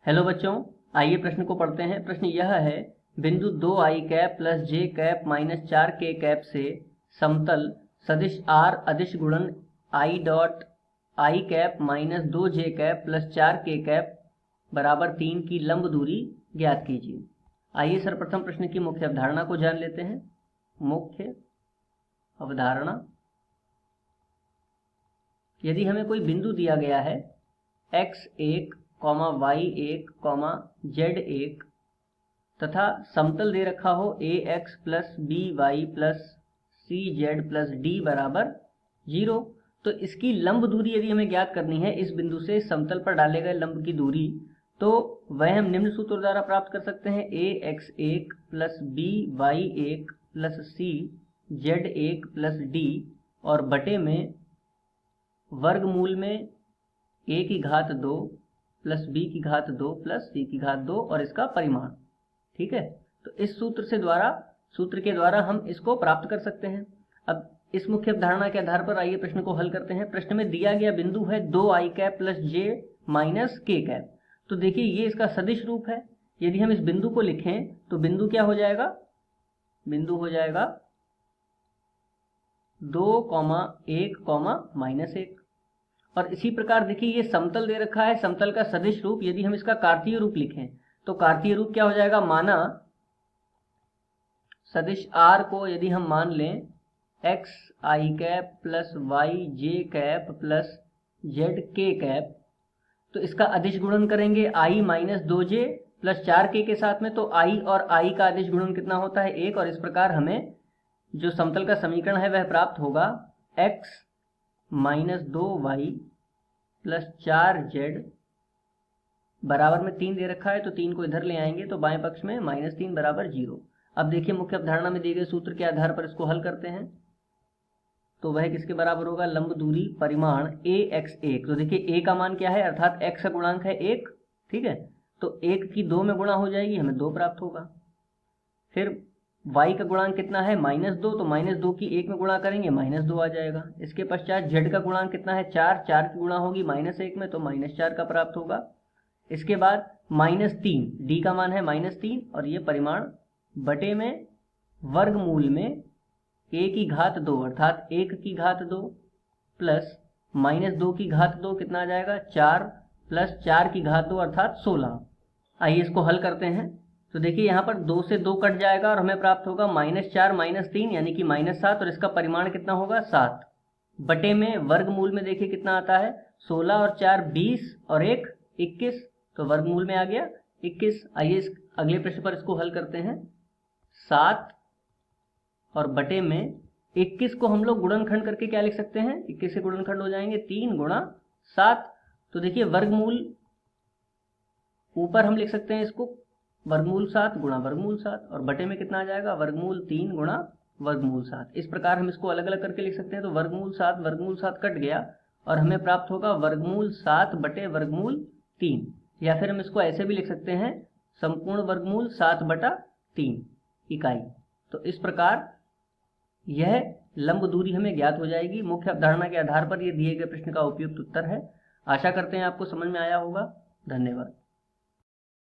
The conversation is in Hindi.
हेलो बच्चों, आइए प्रश्न को पढ़ते हैं। प्रश्न यह है, बिंदु 2i कैप प्लस जे कैप माइनस 4k कैप से समतल सदिश r अदिश गुणन i dot i cap minus 2j cap plus 4k cap बराबर 3 की लंब दूरी ज्ञात कीजिए। आइए सर्वप्रथम प्रश्न की मुख्य अवधारणा को जान लेते हैं। मुख्य अवधारणा, यदि हमें कोई बिंदु दिया गया है x1, y1, z1 तथा समतल दे रखा हो ax plus by plus cz plus d बराबर 0, तो इसकी लंब दूरी यदि हमें ज्ञात करनी है, इस बिंदु से समतल पर डाले गए लंब की दूरी, तो वह हम निम्न सूत्र द्वारा प्राप्त कर सकते हैं। ax1 plus by1 plus cz1 plus d और बटे में वर्गमूल में a की घात 2 प्लस b की घात 2 प्लस c की घात 2 और इसका परिमाण। ठीक है, तो इस सूत्र के द्वारा हम इसको प्राप्त कर सकते हैं। अब इस मुख्य अवधारणा के आधार पर आइए प्रश्न को हल करते हैं। प्रश्न में दिया गया बिंदु है 2i cap plus j minus k cap. तो देखिए, ये इसका सदिश रूप है। यदि हम इस बिंदु को लिखें तो बिंदु क्या हो जाएगा? बिंदु हो जाएगा 2, 1, -1। और इसी प्रकार देखिए, ये समतल दे रखा है, समतल का सदिश रूप। यदि हम इसका कार्तीय रूप लिखें तो कार्तीय रूप क्या हो जाएगा? माना सदिश r को यदि हम मान लें x i cap plus y j cap plus z k cap, तो इसका अदिश गुणन करेंगे i minus 2j plus 4k के साथ में, तो i और i का अदिश गुणन कितना होता है? 1। और इस प्रकार हमें जो समतल का समीकरण है वह प्राप्त होगा x minus 2y plus 4z बराबर में 3 दे रखा है, तो 3 को इधर ले आएंगे तो बाएं पक्ष में -3 बराबर 0। अब देखिए, मुख्य अवधारणा में दिए गए सूत्र के आधार पर इसको हल करते हैं तो वह किसके बराबर होगा? लंब दूरी परिमाण ax1। तो देखिए, a का मान क्या है, अर्थात x का गुणांक है 1। ठीक है, तो 1 की 2 में गुणा हो जाएगी, हमें 2 प्राप्त होगा। फिर y का गुणांक कितना है? -2, तो -2 की 1 में गुणा करेंगे, -2 आ जाएगा। इसके पश्चात z का गुणांक कितना है? 4, 4 की गुणा होगी -1 में, तो -4 का प्राप्त होगा। इसके बाद -3, d का मान है -3 और ये परिमाण बटे में वर्गमूल में a की घात 2 अर्थात 1 की घात 2 प्लस -2 की घात 2 कितना आ जाएगा? 4 प्लस 4 की घात 2 अर्थात 16। आइए इसको हल करते हैं। तो देखिए, यहाँ पर 2 से 2 कट जाएगा और हमें प्राप्त होगा -4 -3 यानी कि -7, और इसका परिमाण कितना होगा? 7 बटे में वर्गमूल में देखिए कितना आता है? 16 और 4 20 और 1 21, तो वर्गमूल में आ गया 21। आइए इस अगले प्रश्न पर इसको हल करते हैं। 7 और बटे में 21 को हम लोग गुणनखंड करके क्या लिख सकते हैं? 21 से गुणनखंड हो जाएंगे 3 गुणा 7। तो देखिए, वर्गमूल ऊपर हम लिख सकते हैं इसको वर्गमूल 7 गुणा वर्गमूल 7, और बटे में कितना आ जाएगा? वर्गमूल 3 गुणा वर्गमूल 7। इस प्रकार हम इसको अलग अलग करके लिख सकते हैं। तो वर्गमूल 7 कट गया और हमें प्राप्त होगा वर्गमूल 7 बटे वर्गमूल 3, या फिर हम इसको ऐसे भी लिख सकते हैं, संपूर्ण वर्गमूल 7 बटा 3 इकाई। तो इस प्रकार यह लंब दूरी हमें ज्ञात हो जाएगी। मुख्य अवधारणा के आधार पर यह दिए गए प्रश्न का उपयुक्त उत्तर है। आशा करते हैं आपको समझ में आया होगा। धन्यवाद।